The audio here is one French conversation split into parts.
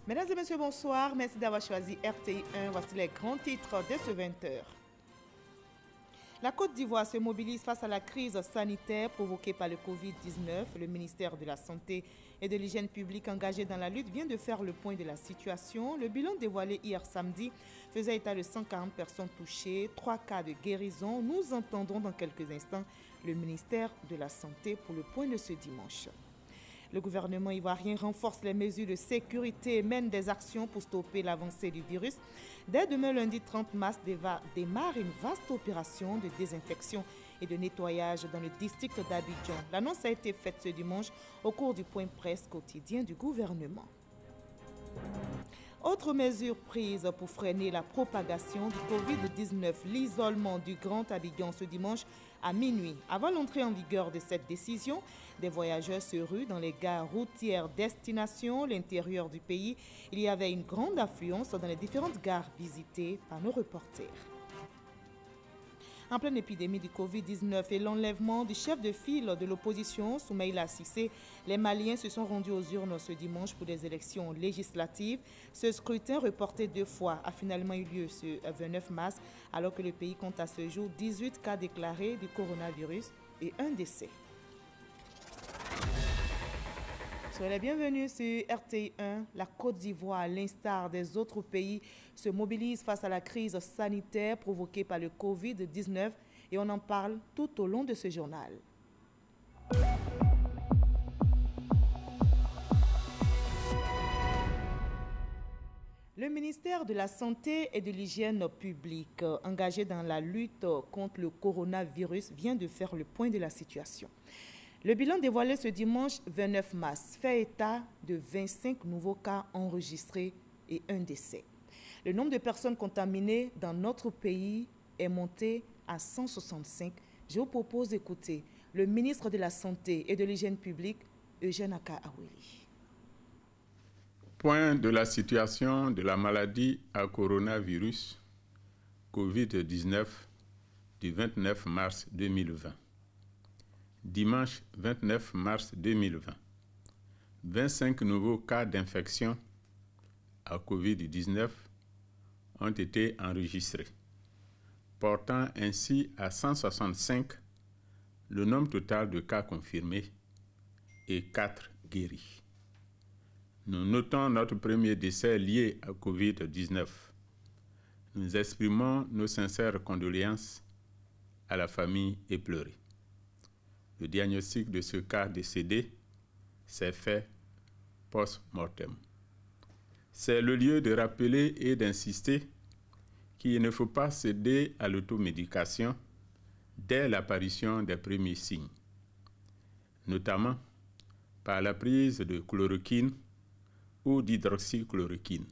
Mesdames et messieurs, bonsoir. Merci d'avoir choisi RTI 1. Voici les grands titres de ce 20h. La Côte d'Ivoire se mobilise face à la crise sanitaire provoquée par le Covid-19. Le ministère de la Santé et de l'Hygiène publique engagé dans la lutte vient de faire le point de la situation. Le bilan dévoilé hier samedi faisait état de 140 personnes touchées, 3 cas de guérison. Nous entendrons dans quelques instants le ministère de la Santé pour le point de ce dimanche. Le gouvernement ivoirien renforce les mesures de sécurité et mène des actions pour stopper l'avancée du virus. Dès demain, lundi 30 mars, démarre une vaste opération de désinfection et de nettoyage dans le district d'Abidjan. L'annonce a été faite ce dimanche au cours du point presse quotidien du gouvernement. Autre mesure prise pour freiner la propagation du Covid-19, l'isolement du Grand Abidjan ce dimanche à minuit. Avant l'entrée en vigueur de cette décision, des voyageurs se ruent dans les gares routières destination l'intérieur du pays. Il y avait une grande affluence dans les différentes gares visitées par nos reporters. En pleine épidémie du Covid-19 et l'enlèvement du chef de file de l'opposition, Soumaïla Cissé, les Maliens se sont rendus aux urnes ce dimanche pour des élections législatives. Ce scrutin, reporté 2 fois, a finalement eu lieu ce 29 mars, alors que le pays compte à ce jour 18 cas déclarés du coronavirus et 1 décès. Soyez les bienvenus sur RTI 1. La Côte d'Ivoire, à l'instar des autres pays, se mobilise face à la crise sanitaire provoquée par le Covid-19 et on en parle tout au long de ce journal. Le ministère de la Santé et de l'Hygiène publique, engagé dans la lutte contre le coronavirus, vient de faire le point de la situation. Le bilan dévoilé ce dimanche 29 mars fait état de 25 nouveaux cas enregistrés et 1 décès. Le nombre de personnes contaminées dans notre pays est monté à 165. Je vous propose d'écouter le ministre de la Santé et de l'Hygiène publique, Eugène Aka Aweli. Point de la situation de la maladie à coronavirus Covid-19 du 29 mars 2020. Dimanche 29 mars 2020, 25 nouveaux cas d'infection à Covid-19 ont été enregistrés, portant ainsi à 165 le nombre total de cas confirmés et 4 guéris. Nous notons notre premier décès lié à Covid-19. Nous exprimons nos sincères condoléances à la famille éplorée. Le diagnostic de ce cas décédé s'est fait post-mortem. C'est le lieu de rappeler et d'insister qu'il ne faut pas céder à l'automédication dès l'apparition des premiers signes, notamment par la prise de chloroquine ou d'hydroxychloroquine.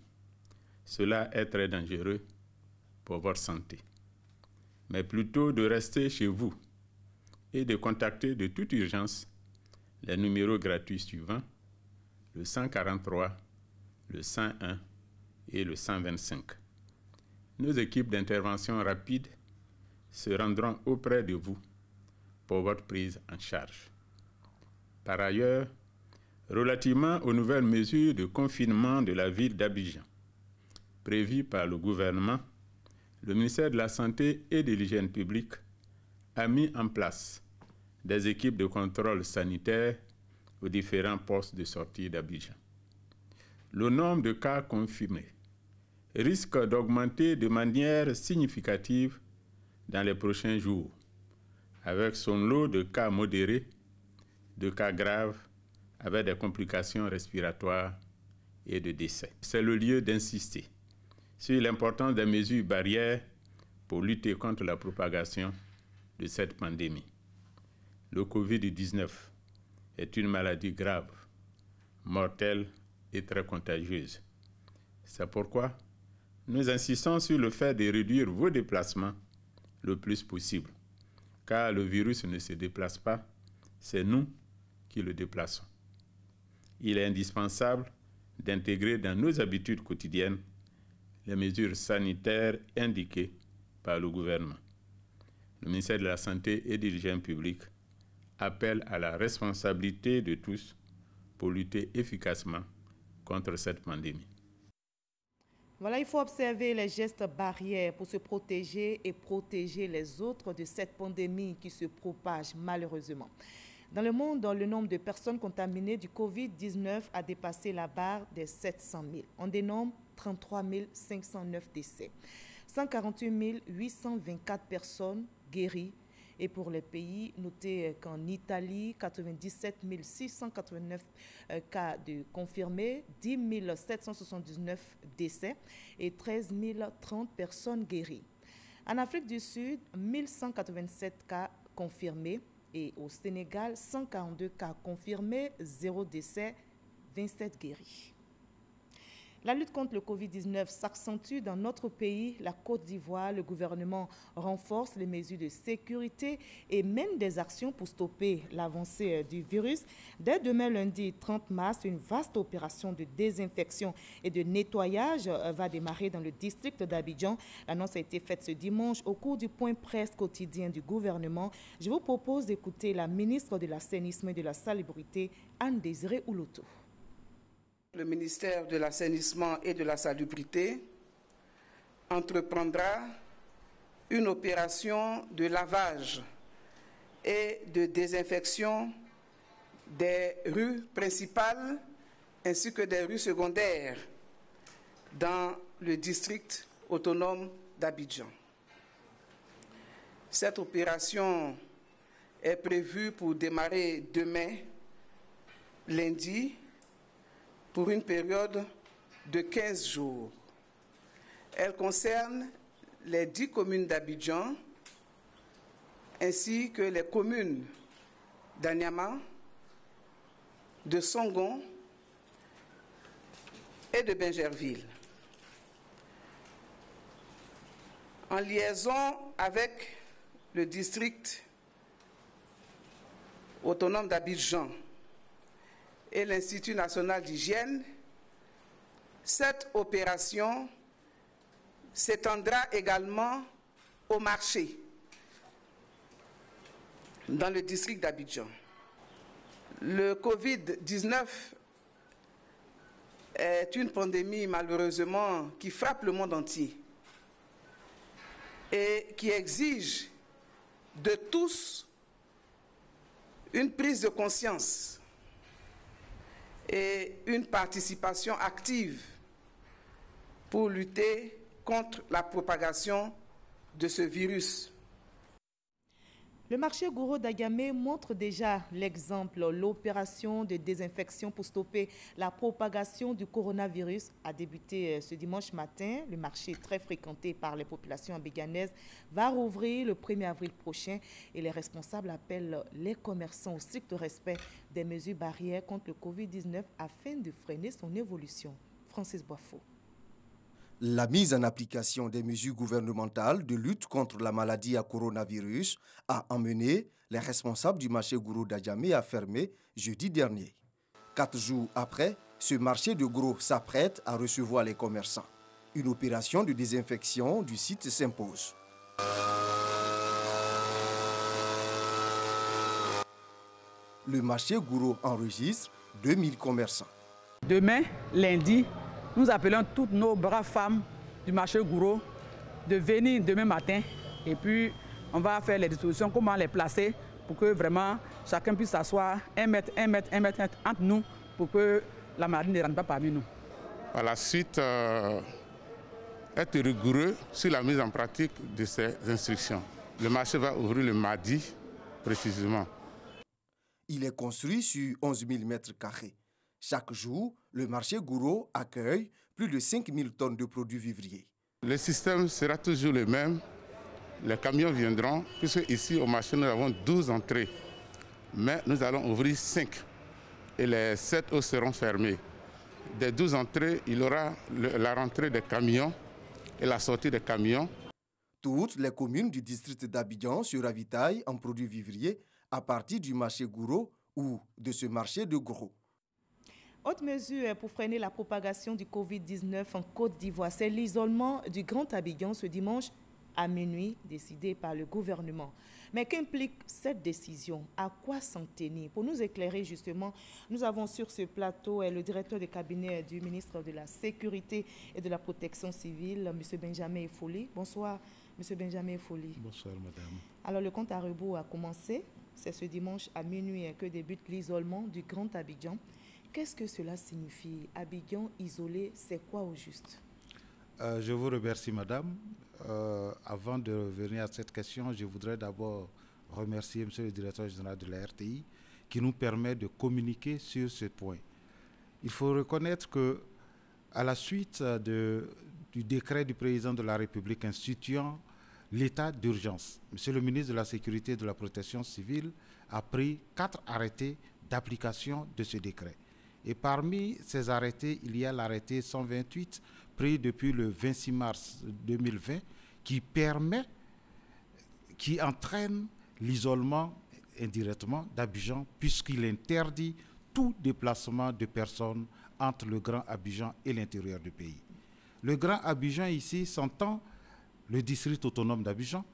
Cela est très dangereux pour votre santé. Mais plutôt de rester chez vous et de contacter de toute urgence les numéros gratuits suivants, le 143, le 101 et le 125. Nos équipes d'intervention rapide se rendront auprès de vous pour votre prise en charge. Par ailleurs, relativement aux nouvelles mesures de confinement de la ville d'Abidjan, prévues par le gouvernement, le ministère de la Santé et de l'Hygiène publique a mis en place des équipes de contrôle sanitaire aux différents postes de sortie d'Abidjan. Le nombre de cas confirmés risque d'augmenter de manière significative dans les prochains jours, avec son lot de cas modérés, de cas graves, avec des complications respiratoires et de décès. C'est le lieu d'insister sur l'importance des mesures barrières pour lutter contre la propagation de cette pandémie. Le Covid-19 est une maladie grave, mortelle et très contagieuse. C'est pourquoi nous insistons sur le fait de réduire vos déplacements le plus possible, car le virus ne se déplace pas, c'est nous qui le déplaçons. Il est indispensable d'intégrer dans nos habitudes quotidiennes les mesures sanitaires indiquées par le gouvernement. Le ministère de la Santé et de l'Hygiène publique appelle à la responsabilité de tous pour lutter efficacement contre cette pandémie. Voilà, il faut observer les gestes barrières pour se protéger et protéger les autres de cette pandémie qui se propage malheureusement. Dans le monde, le nombre de personnes contaminées du Covid-19 a dépassé la barre des 700 000. On dénombre 33 509 décès, 148 824 personnes guéries. Et pour les pays, notez qu'en Italie, 97 689 cas de confirmés, 10 779 décès et 13 030 personnes guéries. En Afrique du Sud, 1187 cas confirmés et au Sénégal, 142 cas confirmés, 0 décès, 27 guéris. La lutte contre le Covid-19 s'accentue dans notre pays, la Côte d'Ivoire. Le gouvernement renforce les mesures de sécurité et mène des actions pour stopper l'avancée du virus. Dès demain, lundi 30 mars, une vaste opération de désinfection et de nettoyage va démarrer dans le district d'Abidjan. L'annonce a été faite ce dimanche au cours du point presse quotidien du gouvernement. Je vous propose d'écouter la ministre de l'Assainissement et de la Salubrité, Anne-Désirée Ouloto. Le ministère de l'Assainissement et de la Salubrité entreprendra une opération de lavage et de désinfection des rues principales ainsi que des rues secondaires dans le district autonome d'Abidjan. Cette opération est prévue pour démarrer demain, lundi, pour une période de 15 jours. Elle concerne les 10 communes d'Abidjan ainsi que les communes d'Anyama, de Songon et de Bingerville. En liaison avec le district autonome d'Abidjan et l'Institut national d'hygiène, cette opération s'étendra également au marché dans le district d'Abidjan. Le Covid-19 est une pandémie malheureusement qui frappe le monde entier et qui exige de tous une prise de conscience et une participation active pour lutter contre la propagation de ce virus. Le marché Gouro d'Agamé montre déjà l'exemple. L'opération de désinfection pour stopper la propagation du coronavirus a débuté ce dimanche matin. Le marché, très fréquenté par les populations abidjanaises, va rouvrir le 1er avril prochain et les responsables appellent les commerçants au strict respect des mesures barrières contre le Covid-19 afin de freiner son évolution. Francis Boifo. La mise en application des mesures gouvernementales de lutte contre la maladie à coronavirus a emmené les responsables du marché Gouro d'Adjamé à fermer jeudi dernier. 4 jours après, ce marché de gros s'apprête à recevoir les commerçants. Une opération de désinfection du site s'impose. Le marché Gouro enregistre 2000 commerçants. Demain, lundi, nous appelons toutes nos braves femmes du marché Gouro de venir demain matin et puis on va faire les dispositions, comment les placer pour que vraiment chacun puisse s'asseoir 1 mètre entre nous pour que la maladie ne rentre pas parmi nous. Par la suite, être rigoureux sur la mise en pratique de ces instructions. Le marché va ouvrir le mardi précisément. Il est construit sur 11 000 mètres carrés. Chaque jour, le marché Gouro accueille plus de 5 000 tonnes de produits vivriers. Le système sera toujours le même. Les camions viendront, puisque ici au marché nous avons 12 entrées. Mais nous allons ouvrir 5 et les 7 autres seront fermées. Des 12 entrées, il y aura la rentrée des camions et la sortie des camions. Toutes les communes du district d'Abidjan se ravitaillent en produits vivriers à partir du marché Gouro ou de ce marché de gros. Autre mesure pour freiner la propagation du Covid-19 en Côte d'Ivoire, c'est l'isolement du Grand Abidjan ce dimanche à minuit décidée par le gouvernement. Mais qu'implique cette décision? À quoi s'en tenir? Pour nous éclairer justement, nous avons sur ce plateau le directeur de cabinet du ministre de la Sécurité et de la Protection civile, M. Benjamin Efoli. Bonsoir, M. Benjamin Efoli. Bonsoir, madame. Alors, le compte à rebours a commencé. C'est ce dimanche à minuit que débute l'isolement du Grand Abidjan. Qu'est-ce que cela signifie? Abidjan isolé, c'est quoi au juste? Je vous remercie, madame. Avant de revenir à cette question, je voudrais d'abord remercier monsieur le directeur général de la RTI qui nous permet de communiquer sur ce point. Il faut reconnaître que, à la suite du décret du président de la République instituant l'état d'urgence, monsieur le ministre de la Sécurité et de la Protection civile a pris 4 arrêtés d'application de ce décret. Et parmi ces arrêtés, il y a l'arrêté 128 pris depuis le 26 mars 2020 qui entraîne l'isolement indirectement d'Abidjan puisqu'il interdit tout déplacement de personnes entre le Grand Abidjan et l'intérieur du pays. Le Grand Abidjan ici s'entend le district autonome d'Abidjan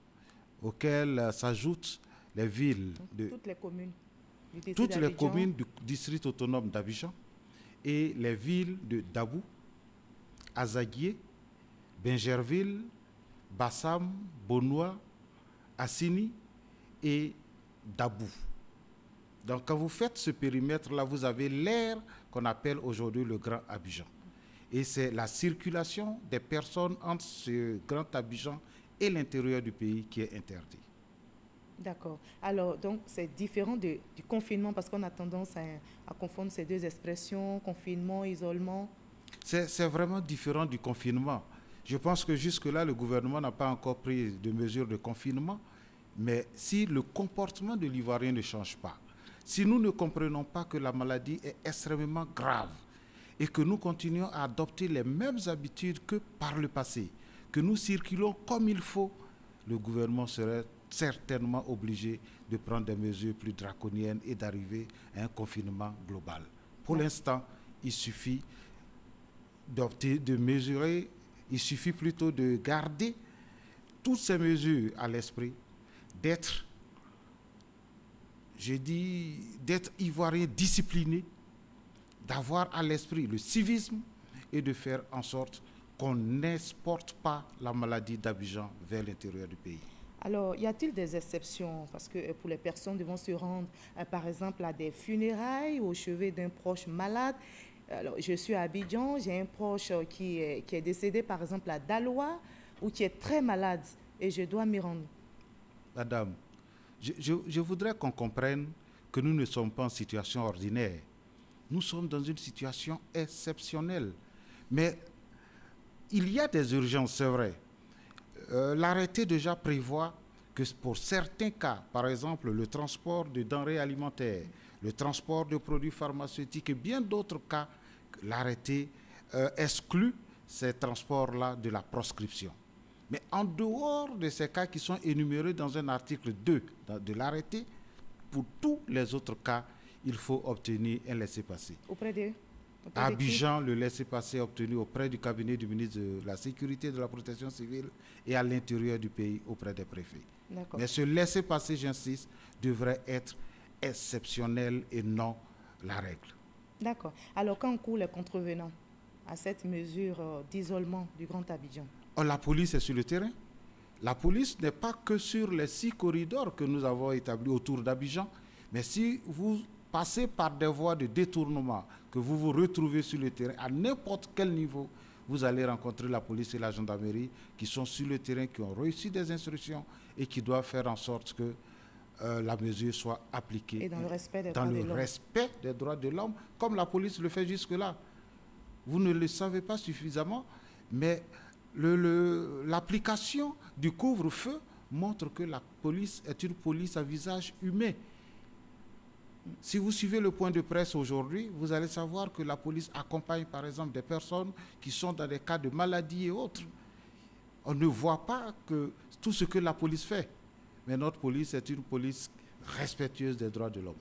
auquel s'ajoutent les villes de toutes les communes. Toutes les communes du district autonome d'Abidjan et les villes de Dabou, Azaguié, Bingerville, Bassam, Bonoua, Assini et Dabou. Donc quand vous faites ce périmètre-là, vous avez l'aire qu'on appelle aujourd'hui le Grand Abidjan. Et c'est la circulation des personnes entre ce Grand Abidjan et l'intérieur du pays qui est interdite. D'accord. Alors, donc, c'est différent du confinement parce qu'on a tendance à confondre ces deux expressions, confinement, isolement. C'est vraiment différent du confinement. Je pense que jusque-là, le gouvernement n'a pas encore pris de mesures de confinement. Mais si le comportement de l'Ivoirien ne change pas, si nous ne comprenons pas que la maladie est extrêmement grave et que nous continuons à adopter les mêmes habitudes que par le passé, que nous circulons comme il faut, le gouvernement serait certainement obligé de prendre des mesures plus draconiennes et d'arriver à un confinement global. Pour l'instant, il suffit de mesurer, il suffit plutôt de garder toutes ces mesures à l'esprit, d'être ivoirien discipliné, d'avoir à l'esprit le civisme et de faire en sorte qu'on n'exporte pas la maladie d'Abidjan vers l'intérieur du pays. Alors, y a-t-il des exceptions? Parce que pour les personnes devant se rendre, par exemple, à des funérailles ou au chevet d'un proche malade. Alors, je suis à Abidjan, j'ai un proche qui est décédé, par exemple, à Daloa, ou qui est très malade, et je dois m'y rendre. Madame, je voudrais qu'on comprenne que nous ne sommes pas en situation ordinaire. Nous sommes dans une situation exceptionnelle. Mais il y a des urgences, c'est vrai. L'arrêté déjà prévoit que pour certains cas, par exemple le transport de denrées alimentaires, le transport de produits pharmaceutiques et bien d'autres cas, l'arrêté exclut ces transports-là de la proscription. Mais en dehors de ces cas qui sont énumérés dans un article 2 de l'arrêté, pour tous les autres cas, il faut obtenir un laissez-passer. Auprès de À Abidjan, le laissez-passer obtenu auprès du cabinet du ministre de la Sécurité et de la Protection civile et à l'intérieur du pays auprès des préfets. Mais ce laissez-passer, j'insiste, devrait être exceptionnel et non la règle. D'accord. Alors, quand courent les contrevenants à cette mesure d'isolement du Grand Abidjan? La police est sur le terrain. La police n'est pas que sur les 6 corridors que nous avons établis autour d'Abidjan, mais si vous passez par des voies de détournement, que vous vous retrouvez sur le terrain, à n'importe quel niveau, vous allez rencontrer la police et la gendarmerie qui sont sur le terrain, qui ont reçu des instructions et qui doivent faire en sorte que la mesure soit appliquée. Et dans le respect des droits de l'homme. Dans le respect des droits de l'homme, comme la police le fait jusque-là. Vous ne le savez pas suffisamment, mais l'application du couvre-feu montre que la police est une police à visage humain. Si vous suivez le point de presse aujourd'hui, vous allez savoir que la police accompagne par exemple des personnes qui sont dans des cas de maladie et autres. On ne voit pas que tout ce que la police fait. Mais notre police est une police respectueuse des droits de l'homme.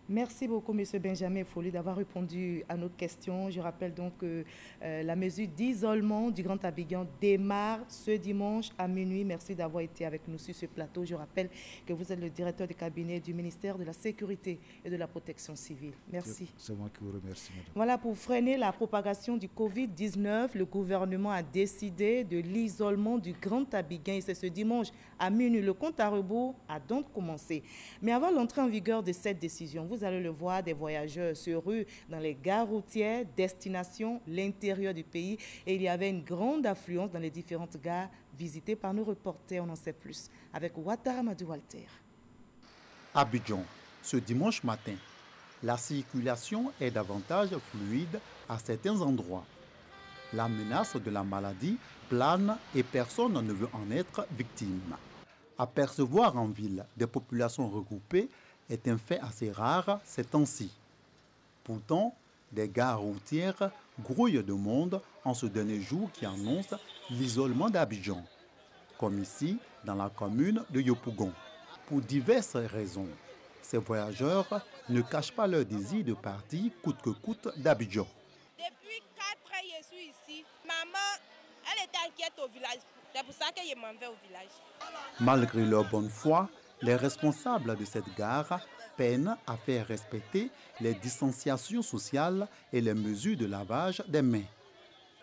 Merci beaucoup, M. Benjamin Folly, d'avoir répondu à nos questions. Je rappelle donc que la mesure d'isolement du Grand Abidjan démarre ce dimanche à minuit. Merci d'avoir été avec nous sur ce plateau. Je rappelle que vous êtes le directeur de cabinet du ministère de la Sécurité et de la Protection civile. Merci. C'est moi qui vous remercie, madame. Voilà, pour freiner la propagation du Covid-19, le gouvernement a décidé de l'isolement du Grand Abidjan et c'est ce dimanche à minuit. Le compte à rebours a donc commencé. Mais avant l'entrée en vigueur de cette décision, vous allez le voir, des voyageurs se ruent dans les gares routières, destination l'intérieur du pays. Et il y avait une grande affluence dans les différentes gares visitées par nos reporters. On en sait plus avec Ouattara Madou Walter. Abidjan, ce dimanche matin, la circulation est davantage fluide à certains endroits. La menace de la maladie plane et personne ne veut en être victime. Apercevoir en ville des populations regroupées est un fait assez rare ces temps-ci. Pourtant, des gares routières grouillent de monde en ce dernier jour qui annonce l'isolement d'Abidjan, comme ici dans la commune de Yopougon. Pour diverses raisons, ces voyageurs ne cachent pas leur désir de partir coûte que coûte d'Abidjan. Depuis 4 ans, je suis ici. Maman, elle était inquiète au village. C'est pour ça que je m'en vais au village. Malgré leur bonne foi, les responsables de cette gare peinent à faire respecter les distanciations sociales et les mesures de lavage des mains.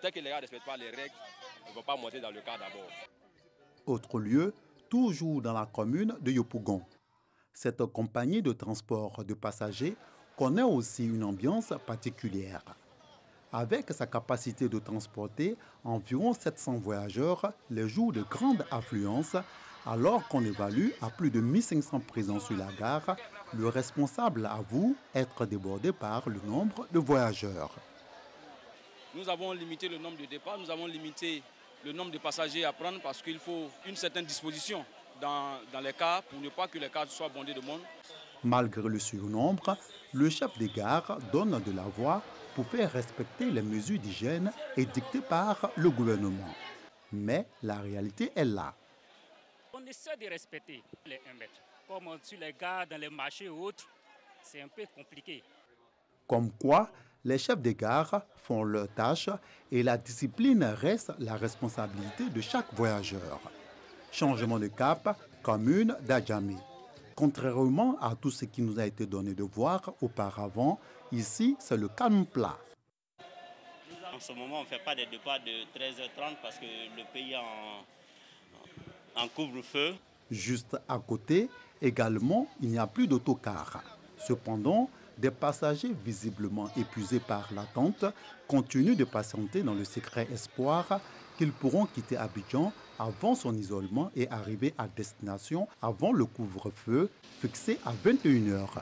Tant que les gars ne respectent pas les règles, ils ne vont pas monter dans le car d'abord. Autre lieu, toujours dans la commune de Yopougon. Cette compagnie de transport de passagers connaît aussi une ambiance particulière. Avec sa capacité de transporter environ 700 voyageurs les jours de grande affluence, alors qu'on évalue à plus de 1500 présents sur la gare, le responsable avoue être débordé par le nombre de voyageurs. Nous avons limité le nombre de départs, nous avons limité le nombre de passagers à prendre parce qu'il faut une certaine disposition dans les cars pour ne pas que les cars soient bondés de monde. Malgré le surnombre, le chef des gares donne de la voix pour faire respecter les mesures d'hygiène édictées par le gouvernement. Mais la réalité est là. On essaie de respecter les 1 mètre. Comme sur les gares, dans les marchés et autres, c'est un peu compliqué. Comme quoi, les chefs des gares font leur tâche et la discipline reste la responsabilité de chaque voyageur. Changement de cap, commune d'Adjamé. Contrairement à tout ce qui nous a été donné de voir auparavant, ici, c'est le calme plat. En ce moment, on ne fait pas des départs de 13h30 parce que le pays est en couvre-feu. Juste à côté, également, il n'y a plus d'autocar. Cependant, des passagers visiblement épuisés par l'attente continuent de patienter dans le secret espoir qu'ils pourront quitter Abidjan avant son isolement et arriver à destination avant le couvre-feu fixé à 21h.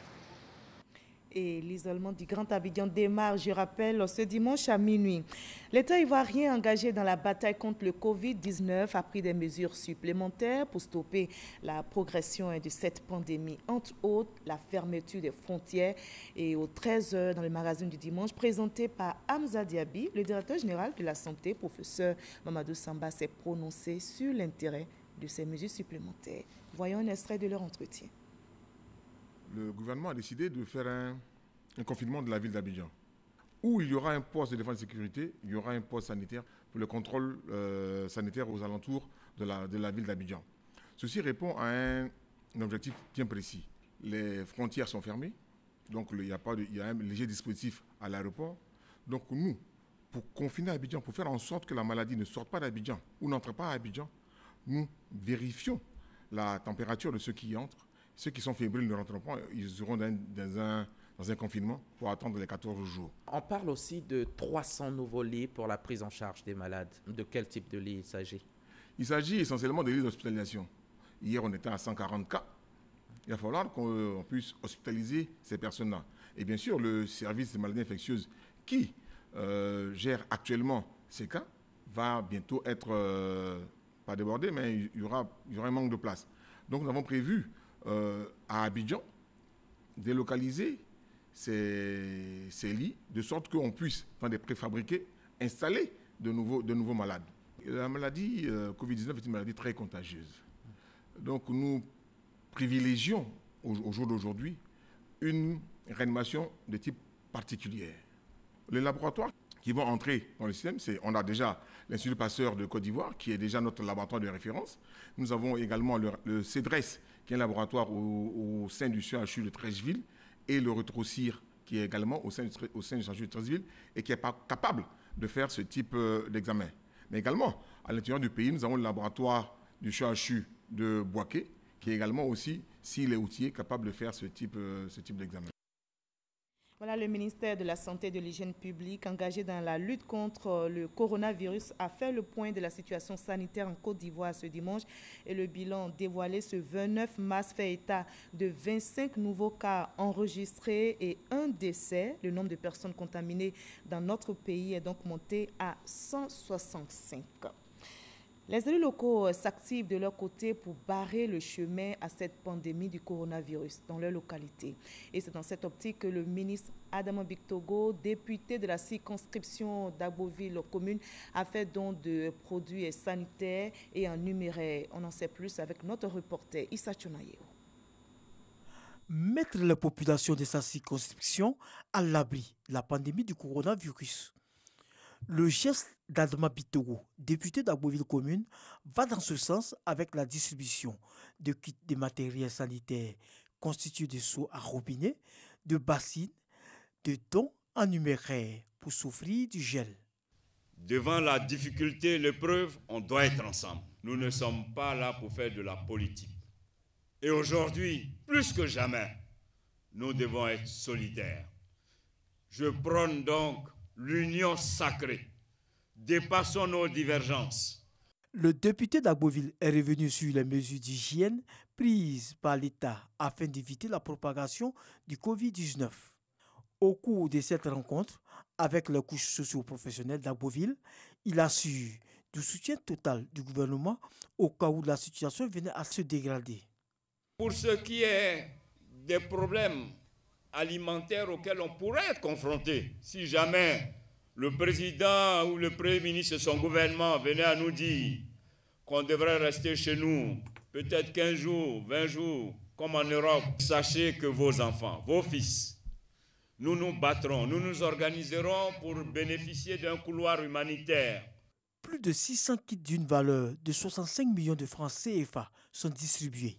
Et l'isolement du Grand Abidjan démarre, je rappelle, ce dimanche à minuit. L'État ivoirien engagé dans la bataille contre le Covid-19 a pris des mesures supplémentaires pour stopper la progression de cette pandémie. Entre autres, la fermeture des frontières et aux 13h dans le magazine du dimanche, présenté par Hamza Diaby, le directeur général de la santé, professeur Mamadou Samba, s'est prononcé sur l'intérêt de ces mesures supplémentaires. Voyons un extrait de leur entretien. Le gouvernement a décidé de faire un confinement de la ville d'Abidjan, où il y aura un poste de défense et de sécurité, il y aura un poste sanitaire pour le contrôle sanitaire aux alentours de la ville d'Abidjan. Ceci répond à un objectif bien précis. Les frontières sont fermées, donc il y a un léger dispositif à l'aéroport. Donc nous, pour confiner Abidjan, pour faire en sorte que la maladie ne sorte pas d'Abidjan ou n'entre pas à Abidjan, nous vérifions la température de ceux qui y entrent. Ceux qui sont fébriles ne rentrent pas, ils seront dans un confinement pour attendre les 14 jours. On parle aussi de 300 nouveaux lits pour la prise en charge des malades. De quel type de lit il s'agit? Il s'agit essentiellement des lits d'hospitalisation. Hier, on était à 140 cas. Il va falloir qu'on puisse hospitaliser ces personnes-là. Et bien sûr, le service des maladies infectieuses qui gère actuellement ces cas va bientôt être, pas débordé, mais il y aura un manque de place. Donc nous avons prévu à Abidjan délocaliser ces lits de sorte qu'on puisse, dans des préfabriqués, installer de nouveaux malades. La maladie Covid-19 est une maladie très contagieuse. Donc nous privilégions au jour d'aujourd'hui une réanimation de type particulier. Les laboratoires qui vont entrer dans le système, on a déjà l'Institut Pasteur de Côte d'Ivoire, qui est déjà notre laboratoire de référence. Nous avons également le CEDRES, qui est un laboratoire au sein du CHU de Treichville, et le Retrocir, qui est également au sein du CHU de Treichville, et qui est capable de faire ce type d'examen. Mais également, à l'intérieur du pays, nous avons le laboratoire du CHU de Boaké, qui est également aussi, s'il est outillé, capable de faire ce type d'examen. Voilà, le ministère de la Santé et de l'Hygiène publique, engagé dans la lutte contre le coronavirus, a fait le point de la situation sanitaire en Côte d'Ivoire ce dimanche. Et le bilan dévoilé ce 29 mars fait état de 25 nouveaux cas enregistrés et un décès. Le nombre de personnes contaminées dans notre pays est donc monté à 165. Les élus locaux s'activent de leur côté pour barrer le chemin à cette pandémie du coronavirus dans leur localité. Et c'est dans cette optique que le ministre Adama Bictogo, député de la circonscription d'Agboville commune, a fait don de produits sanitaires et en numéraire. On en sait plus avec notre reporter Issa Chonayeo. Mettre la population de sa circonscription à l'abri de la pandémie du coronavirus. Le geste d'Adama Bictogo, député d'Agboville commune, va dans ce sens avec la distribution de kits de matériel sanitaire constitués de seaux à robinet, de bassines, de dons en numéraire pour s'offrir du gel. Devant la difficulté, l'épreuve, on doit être ensemble. Nous ne sommes pas là pour faire de la politique. Et aujourd'hui, plus que jamais, nous devons être solidaires. Je prône donc l'union sacrée. Dépassons nos divergences. Le député d'Agboville est revenu sur les mesures d'hygiène prises par l'État afin d'éviter la propagation du Covid-19. Au cours de cette rencontre avec les couches socio-professionnelles d'Agboville, il assure du soutien total du gouvernement au cas où la situation venait à se dégrader. Pour ce qui est des problèmes alimentaires auxquels on pourrait être confronté, si jamais le président ou le premier ministre de son gouvernement venait à nous dire qu'on devrait rester chez nous peut-être 15 jours, 20 jours, comme en Europe, sachez que vos enfants, vos fils, nous nous battrons, nous nous organiserons pour bénéficier d'un couloir humanitaire. Plus de 600 kits d'une valeur de 65 millions de francs CFA sont distribués.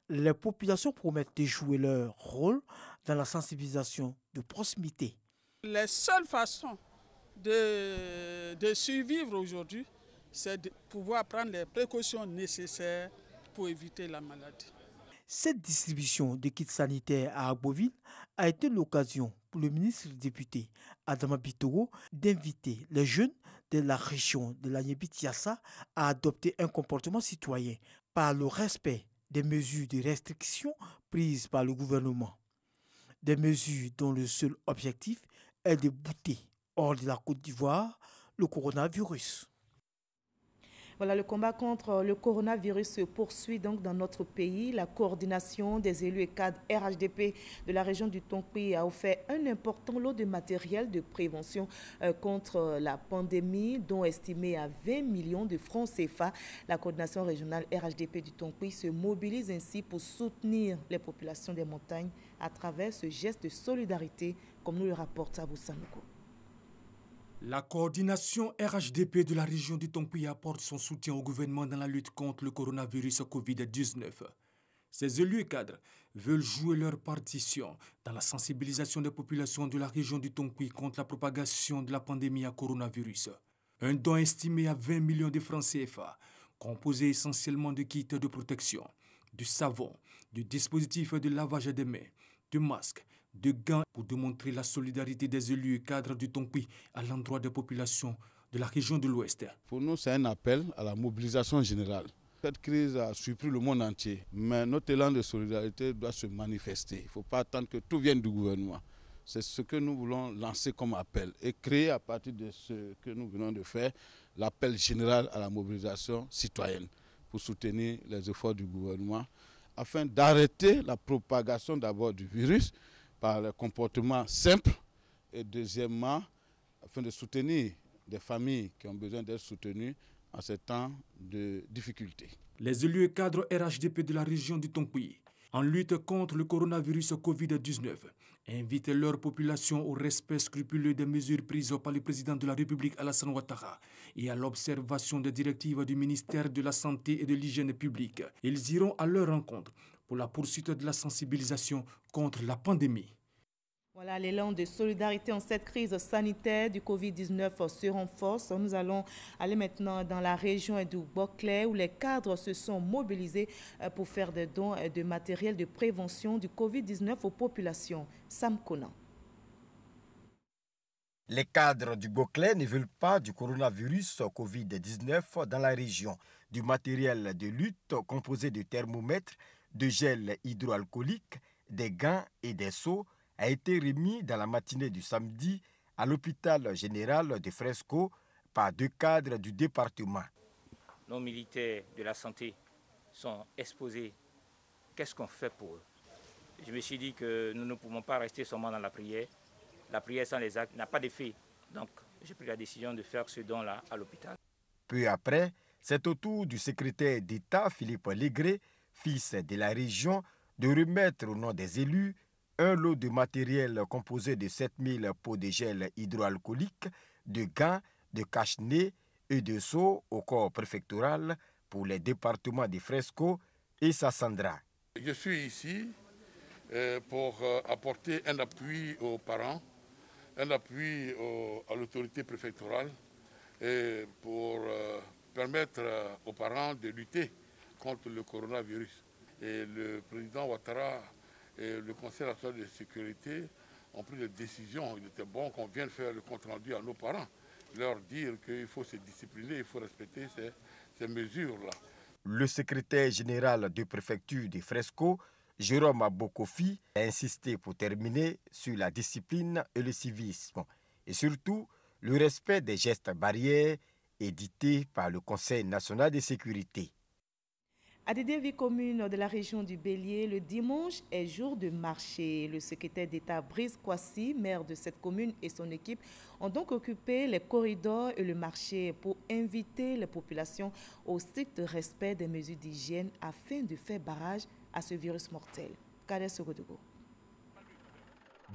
Les populations promettent de jouer leur rôle dans la sensibilisation de proximité. La seule façon de survivre aujourd'hui, c'est de pouvoir prendre les précautions nécessaires pour éviter la maladie. Cette distribution de kits sanitaires à Agboville a été l'occasion pour le ministre député Adama Bictogo d'inviter les jeunes de la région de l'Agnébitiassa à adopter un comportement citoyen par le respect des mesures de restriction prises par le gouvernement. Des mesures dont le seul objectif est de bouter hors de la Côte d'Ivoire le coronavirus. Voilà, le combat contre le coronavirus se poursuit donc dans notre pays. La coordination des élus et cadres RHDP de la région du Tonkpi a offert un important lot de matériel de prévention contre la pandémie, dont estimé à 20 millions de francs CFA. La coordination régionale RHDP du Tonkpi se mobilise ainsi pour soutenir les populations des montagnes à travers ce geste de solidarité, comme nous le rapporte Abou Sanogo. La coordination RHDP de la région du Tonkpi apporte son soutien au gouvernement dans la lutte contre le coronavirus Covid-19. Ces élus et cadres veulent jouer leur partition dans la sensibilisation des populations de la région du Tonkpi contre la propagation de la pandémie à coronavirus. Un don estimé à 20 millions de francs CFA, composé essentiellement de kits de protection, du savon, du dispositif de lavage des mains, de masques, de gants pour démontrer la solidarité des élus et cadres du Tonkpi à l'endroit des populations de la région de l'Ouest. Pour nous, c'est un appel à la mobilisation générale. Cette crise a surpris le monde entier, mais notre élan de solidarité doit se manifester. Il ne faut pas attendre que tout vienne du gouvernement. C'est ce que nous voulons lancer comme appel et créer à partir de ce que nous venons de faire, l'appel général à la mobilisation citoyenne pour soutenir les efforts du gouvernement afin d'arrêter la propagation d'abord du virus par le comportement simple et deuxièmement, afin de soutenir des familles qui ont besoin d'être soutenues en ces temps de difficultés. Les élus et cadres RHDP de la région du Tonkpi, en lutte contre le coronavirus Covid-19, invitent leur population au respect scrupuleux des mesures prises par le président de la République Alassane Ouattara et à l'observation des directives du ministère de la Santé et de l'Hygiène publique. Ils iront à leur rencontre pour la poursuite de la sensibilisation contre la pandémie. Voilà, l'élan de solidarité en cette crise sanitaire du Covid-19 se renforce. Nous allons aller maintenant dans la région du Boclé où les cadres se sont mobilisés pour faire des dons de matériel de prévention du Covid-19 aux populations. Sam Konan. Les cadres du Boclé ne veulent pas du coronavirus Covid-19 dans la région. Du matériel de lutte composé de thermomètres, de gel hydroalcoolique, des gants et des seaux a été remis dans la matinée du samedi à l'hôpital général de Fresco par 2 cadres du département. Nos militaires de la santé sont exposés. Qu'est-ce qu'on fait pour eux? Je me suis dit que nous ne pouvons pas rester seulement dans la prière. La prière sans les actes n'a pas d'effet. Donc j'ai pris la décision de faire ce don-là à l'hôpital. Peu après, c'est au tour du secrétaire d'État Philippe Légré, fils de la région, de remettre au nom des élus un lot de matériel composé de 7000 pots de gel hydroalcoolique, de gants, de cache-nez et de seaux au corps préfectoral pour les départements de Fresco et Sassandra. Je suis ici pour apporter un appui aux parents, un appui à l'autorité préfectorale et pour permettre aux parents de lutter contre le coronavirus. Et le président Ouattara et le Conseil national de sécurité ont pris des décisions. Il était bon qu'on vienne faire le compte-rendu à nos parents, leur dire qu'il faut se discipliner, il faut respecter ces mesures-là. Le secrétaire général de préfecture de Fresco, Jérôme Abokofi, a insisté pour terminer sur la discipline et le civisme, et surtout le respect des gestes barrières édités par le Conseil national de sécurité. À des 8 communes de la région du Bélier, le dimanche est jour de marché. Le secrétaire d'État Brice Kwasi, maire de cette commune, et son équipe ont donc occupé les corridors et le marché pour inviter les populations au strict respect des mesures d'hygiène afin de faire barrage à ce virus mortel. Kader Sogodogo.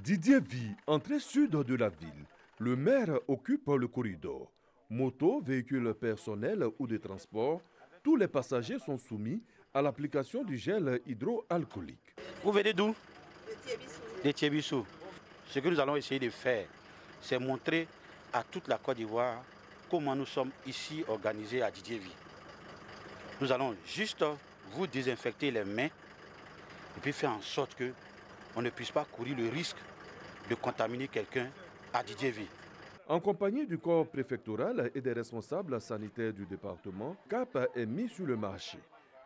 Didier vit entrée sud de la ville. Le maire occupe le corridor. Moto, véhicules personnels ou de transport, tous les passagers sont soumis à l'application du gel hydroalcoolique. Vous venez d'où? De Thiébissou. Ce que nous allons essayer de faire, c'est montrer à toute la Côte d'Ivoire comment nous sommes ici organisés à Didier-Vie. Nous allons juste vous désinfecter les mains et puis faire en sorte qu'on ne puisse pas courir le risque de contaminer quelqu'un à Didier-Vie. En compagnie du corps préfectoral et des responsables sanitaires du département, Cap est mis sur le marché.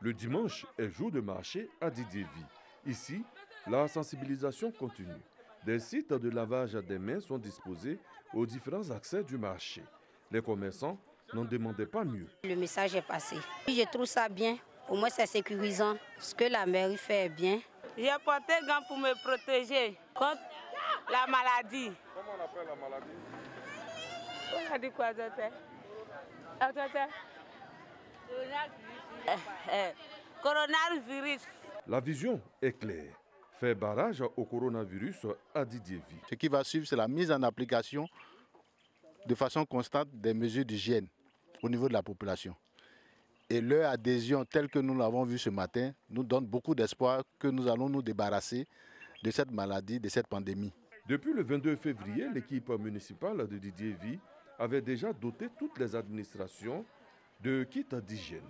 Le dimanche est jour de marché à Didier-Vie. Ici, la sensibilisation continue. Des sites de lavage des mains sont disposés aux différents accès du marché. Les commerçants n'en demandaient pas mieux. Le message est passé. Je trouve ça bien. Au moins, c'est sécurisant. Ce que la mairie fait est bien. J'ai porté gants pour me protéger contre la maladie. Comment on appelle la maladie? On a dit quoi d'autre? Coronavirus. La vision est claire. Faire barrage au coronavirus à Didier-Vie. Ce qui va suivre, c'est la mise en application de façon constante des mesures d'hygiène au niveau de la population. Et leur adhésion, telle que nous l'avons vu ce matin, nous donne beaucoup d'espoir que nous allons nous débarrasser de cette maladie, de cette pandémie. Depuis le 22 février, l'équipe municipale de Didier-Vie avait déjà doté toutes les administrations de kits d'hygiène.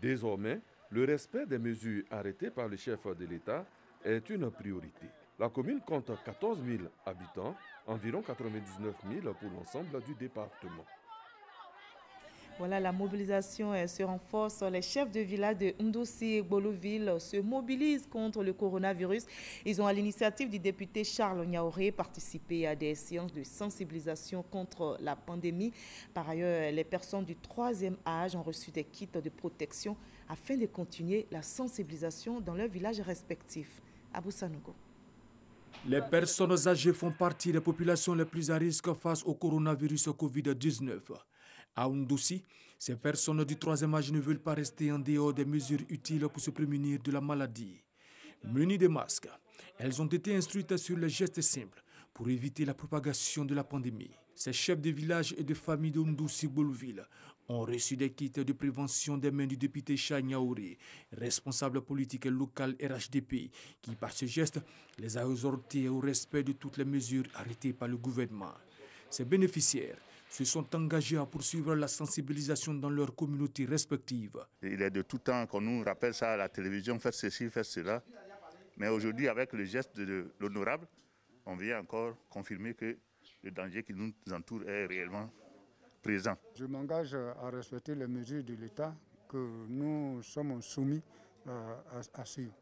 Désormais, le respect des mesures arrêtées par le chef de l'État est une priorité. La commune compte 14 000 habitants, environ 99 000 pour l'ensemble du département. Voilà, la mobilisation se renforce. Les chefs de village de Ndoussi et Boloville se mobilisent contre le coronavirus. Ils ont, à l'initiative du député Charles Niaoré, participé à des séances de sensibilisation contre la pandémie. Par ailleurs, les personnes du 3e âge ont reçu des kits de protection afin de continuer la sensibilisation dans leurs villages respectifs. Abou Sanogo. Les personnes âgées font partie des populations les plus à risque face au coronavirus Covid-19. À Ndoussi, ces personnes du 3e âge ne veulent pas rester en dehors des mesures utiles pour se prémunir de la maladie. Munis de masques, Elles ont été instruites sur les gestes simples pour éviter la propagation de la pandémie. Ces chefs de village et de famille d'Ondoussi-Boulville ont reçu des kits de prévention des mains du député Chagnaouré, responsable politique local RHDP, qui par ce geste les a exhortés au respect de toutes les mesures arrêtées par le gouvernement. Ces bénéficiaires se sont engagés à poursuivre la sensibilisation dans leurs communautés respectives. Il est de tout temps qu'on nous rappelle ça à la télévision, faites ceci, faites cela. Mais aujourd'hui, avec le geste de l'honorable, on vient encore confirmer que le danger qui nous entoure est réellement présent. Je m'engage à respecter les mesures de l'État que nous sommes soumis à suivre.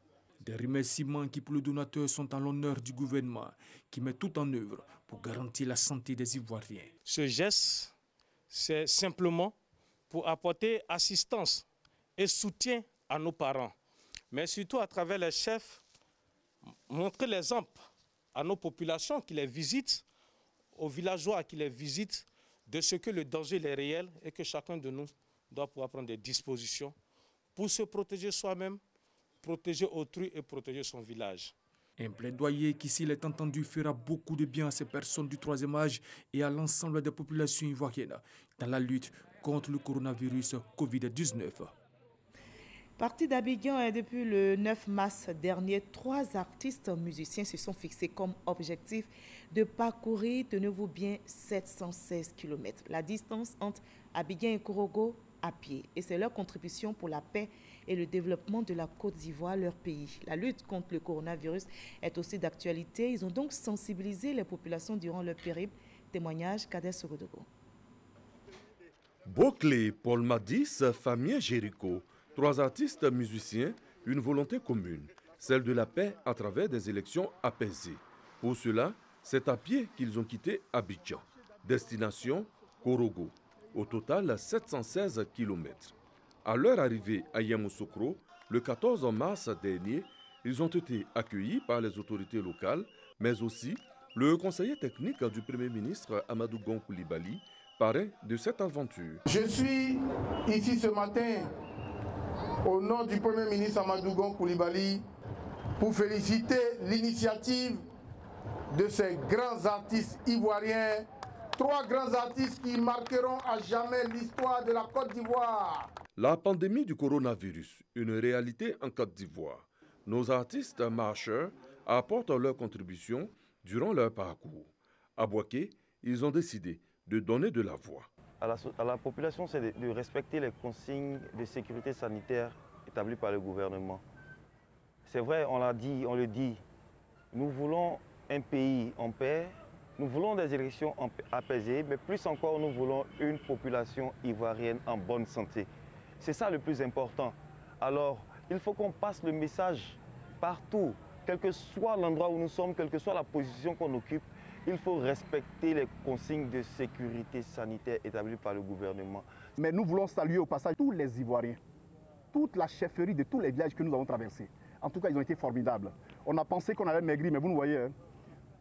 Des remerciements qui pour le donateur sont en l'honneur du gouvernement qui met tout en œuvre pour garantir la santé des Ivoiriens. Ce geste, c'est simplement pour apporter assistance et soutien à nos parents, mais surtout à travers les chefs, montrer l'exemple à nos populations qui les visitent, aux villageois qui les visitent, de ce que le danger est réel et que chacun de nous doit pouvoir prendre des dispositions pour se protéger soi-même, protéger autrui et protéger son village. Un plaidoyer qui, s'il est entendu, fera beaucoup de bien à ces personnes du troisième âge et à l'ensemble des populations ivoiriennes dans la lutte contre le coronavirus Covid-19. Parti d'Abidjan et depuis le 9 mars dernier, 3 artistes musiciens se sont fixés comme objectif de parcourir, tenez-vous bien, 716 km. La distance entre Abidjan et Korogo à pied. Et c'est leur contribution pour la paix et le développement de la Côte d'Ivoire, leur pays. La lutte contre le coronavirus est aussi d'actualité. Ils ont donc sensibilisé les populations durant leur périple. Témoignage Kader Sorodogo. Boclé, Paul Madis, Famien Jéricho. 3 artistes musiciens, une volonté commune, celle de la paix à travers des élections apaisées. Pour cela, c'est à pied qu'ils ont quitté Abidjan. Destination, Korogo. Au total, 716 km. À leur arrivée à Yamoussoukro, le 14 mars dernier, ils ont été accueillis par les autorités locales, mais aussi le conseiller technique du Premier ministre Amadou Gon Coulibaly, parrain de cette aventure. Je suis ici ce matin au nom du Premier ministre Amadou Gon Coulibaly pour féliciter l'initiative de ces grands artistes ivoiriens, 3 grands artistes qui marqueront à jamais l'histoire de la Côte d'Ivoire. La pandémie du coronavirus, une réalité en Côte d'Ivoire. Nos artistes marcheurs apportent leur contribution durant leur parcours. À Boaké, ils ont décidé de donner de la voix. À la population, c'est de respecter les consignes de sécurité sanitaire établies par le gouvernement. C'est vrai, on l'a dit, on le dit, nous voulons un pays en paix, nous voulons des élections apaisées, mais plus encore, nous voulons une population ivoirienne en bonne santé. C'est ça le plus important. Alors, il faut qu'on passe le message partout, quel que soit l'endroit où nous sommes, quelle que soit la position qu'on occupe. Il faut respecter les consignes de sécurité sanitaire établies par le gouvernement. Mais nous voulons saluer au passage tous les Ivoiriens, toute la chefferie de tous les villages que nous avons traversés. En tout cas, ils ont été formidables. On a pensé qu'on allait maigrir, mais vous nous voyez, hein,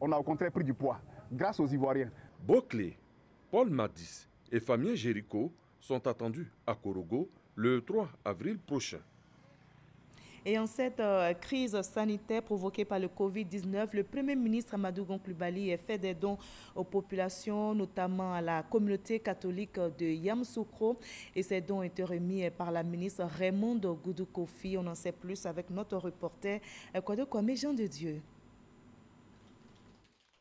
on a au contraire pris du poids, grâce aux Ivoiriens. Boclé, Paul Madis et Famien Jéricho sont attendus à Korogo le 3 avril prochain. Et en cette crise sanitaire provoquée par le Covid-19, le Premier ministre Amadou Gon Coulibaly a fait des dons aux populations, notamment à la communauté catholique de Yamoussoukro. Et ces dons ont été remis par la ministre Raymond Goudou Kofi. On en sait plus avec notre reporter Kouado Kwame Jean de Dieu.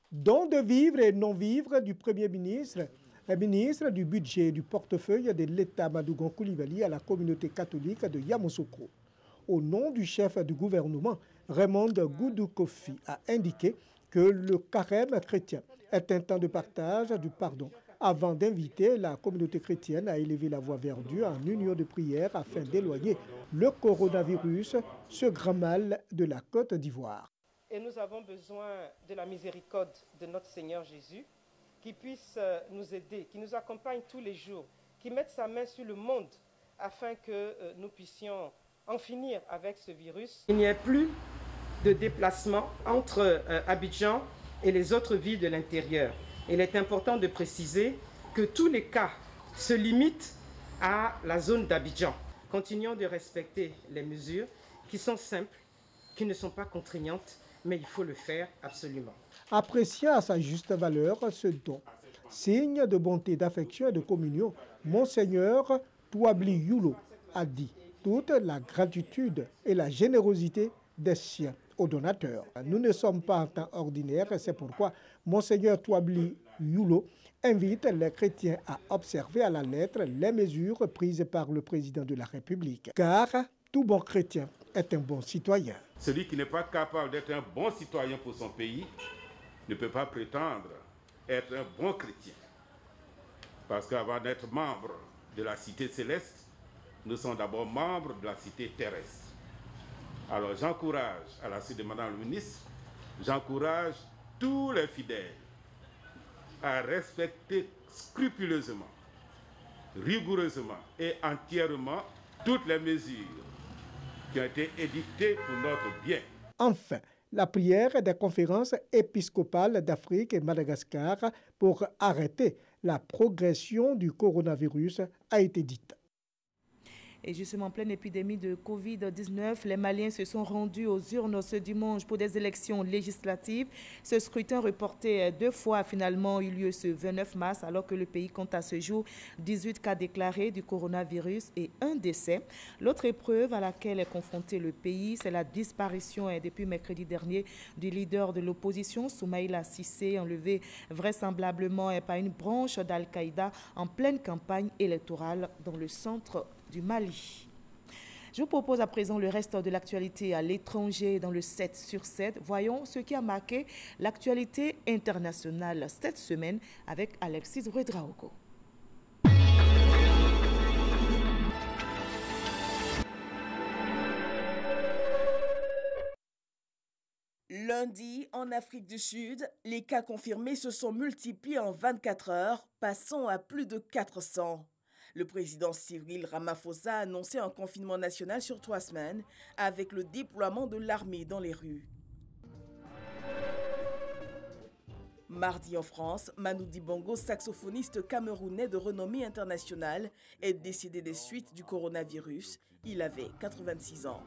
Don de vivre et non-vivre du Premier ministre, le ministre du Budget et du Portefeuille de l'État Amadou Gon Coulibaly à la communauté catholique de Yamoussoukro. Au nom du chef du gouvernement, Raymond Goudou Kofi a indiqué que le carême chrétien est un temps de partage du pardon avant d'inviter la communauté chrétienne à élever la voix vers Dieu en union de prière afin d'éloigner le coronavirus, ce grand mal de la Côte d'Ivoire. Et nous avons besoin de la miséricorde de notre Seigneur Jésus qui puisse nous aider, qui nous accompagne tous les jours, qui mette sa main sur le monde afin que nous puissions en finir avec ce virus. Il n'y a plus de déplacement entre Abidjan et les autres villes de l'intérieur. Il est important de préciser que tous les cas se limitent à la zone d'Abidjan. Continuons de respecter les mesures qui sont simples, qui ne sont pas contraignantes, mais il faut le faire absolument. Appréciant à sa juste valeur ce don, signe de bonté, d'affection et de communion, Monseigneur Touabli Yulo a dit toute la gratitude et la générosité des siens aux donateurs. Nous ne sommes pas en temps ordinaire et c'est pourquoi Monseigneur Touabli Yulo invite les chrétiens à observer à la lettre les mesures prises par le président de la République. Car tout bon chrétien est un bon citoyen. Celui qui n'est pas capable d'être un bon citoyen pour son pays ne peut pas prétendre être un bon chrétien. Parce qu'avant d'être membre de la cité céleste, nous sommes d'abord membres de la cité terrestre. Alors j'encourage, à la suite de Madame le ministre, j'encourage tous les fidèles à respecter scrupuleusement, rigoureusement et entièrement toutes les mesures qui ont été édictées pour notre bien. Enfin, la prière des conférences épiscopales d'Afrique et Madagascar pour arrêter la progression du coronavirus a été dite. Et justement, en pleine épidémie de Covid-19, les Maliens se sont rendus aux urnes ce dimanche pour des élections législatives. Ce scrutin reporté 2 fois a finalement eu lieu ce 29 mars, alors que le pays compte à ce jour 18 cas déclarés du coronavirus et 1 décès. L'autre épreuve à laquelle est confronté le pays, c'est la disparition depuis mercredi dernier du leader de l'opposition, Soumaïla Cissé, enlevé vraisemblablement par une branche d'Al-Qaïda en pleine campagne électorale dans le centre du Mali. Je vous propose à présent le reste de l'actualité à l'étranger dans le 7 sur 7. Voyons ce qui a marqué l'actualité internationale cette semaine avec Alexis Ouedraogo. Lundi, en Afrique du Sud, les cas confirmés se sont multipliés en 24 heures, passant à plus de 400. Le président Cyril Ramaphosa a annoncé un confinement national sur 3 semaines avec le déploiement de l'armée dans les rues. Mardi en France, Manu Dibango, saxophoniste camerounais de renommée internationale, est décédé des suites du coronavirus. Il avait 86 ans.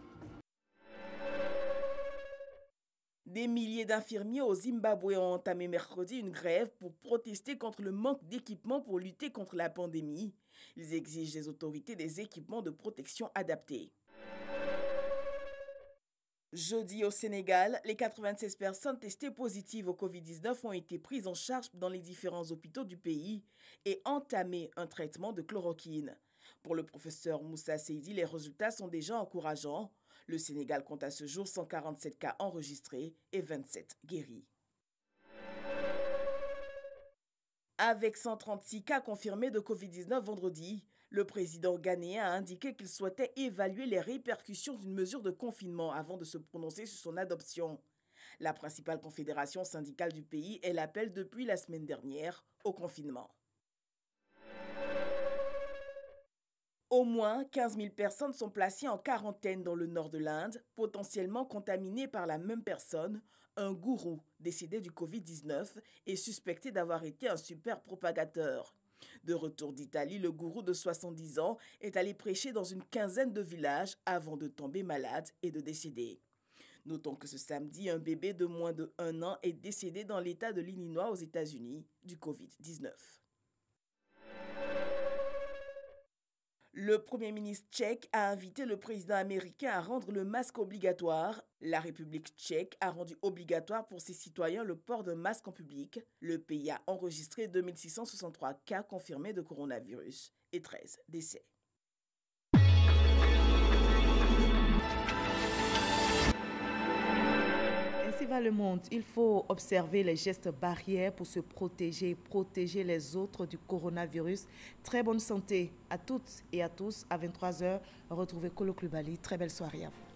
Des milliers d'infirmiers au Zimbabwe ont entamé mercredi une grève pour protester contre le manque d'équipements pour lutter contre la pandémie. Ils exigent des autorités des équipements de protection adaptés. Jeudi au Sénégal, les 96 personnes testées positives au Covid-19 ont été prises en charge dans les différents hôpitaux du pays et entamé un traitement de chloroquine. Pour le professeur Moussa Seydi, les résultats sont déjà encourageants. Le Sénégal compte à ce jour 147 cas enregistrés et 27 guéris. Avec 136 cas confirmés de Covid-19 vendredi, le président ghanéen a indiqué qu'il souhaitait évaluer les répercussions d'une mesure de confinement avant de se prononcer sur son adoption. La principale confédération syndicale du pays, elle appelle depuis la semaine dernière au confinement. Au moins 15 000 personnes sont placées en quarantaine dans le nord de l'Inde, potentiellement contaminées par la même personne, un gourou décédé du Covid-19 et suspecté d'avoir été un super propagateur. De retour d'Italie, le gourou de 70 ans est allé prêcher dans une quinzaine de villages avant de tomber malade et de décéder. Notons que ce samedi, un bébé de moins de 1 an est décédé dans l'État de l'Illinois aux États-Unis du Covid-19. Le Premier ministre tchèque a invité le président américain à rendre le masque obligatoire. La République tchèque a rendu obligatoire pour ses citoyens le port d'un masque en public. Le pays a enregistré 2663 cas confirmés de coronavirus et 13 décès. Ainsi va le monde. Il faut observer les gestes barrières pour se protéger et protéger les autres du coronavirus. Très bonne santé à toutes et à tous. À 23h, retrouvez Kolo Klubali. Très belle soirée à vous.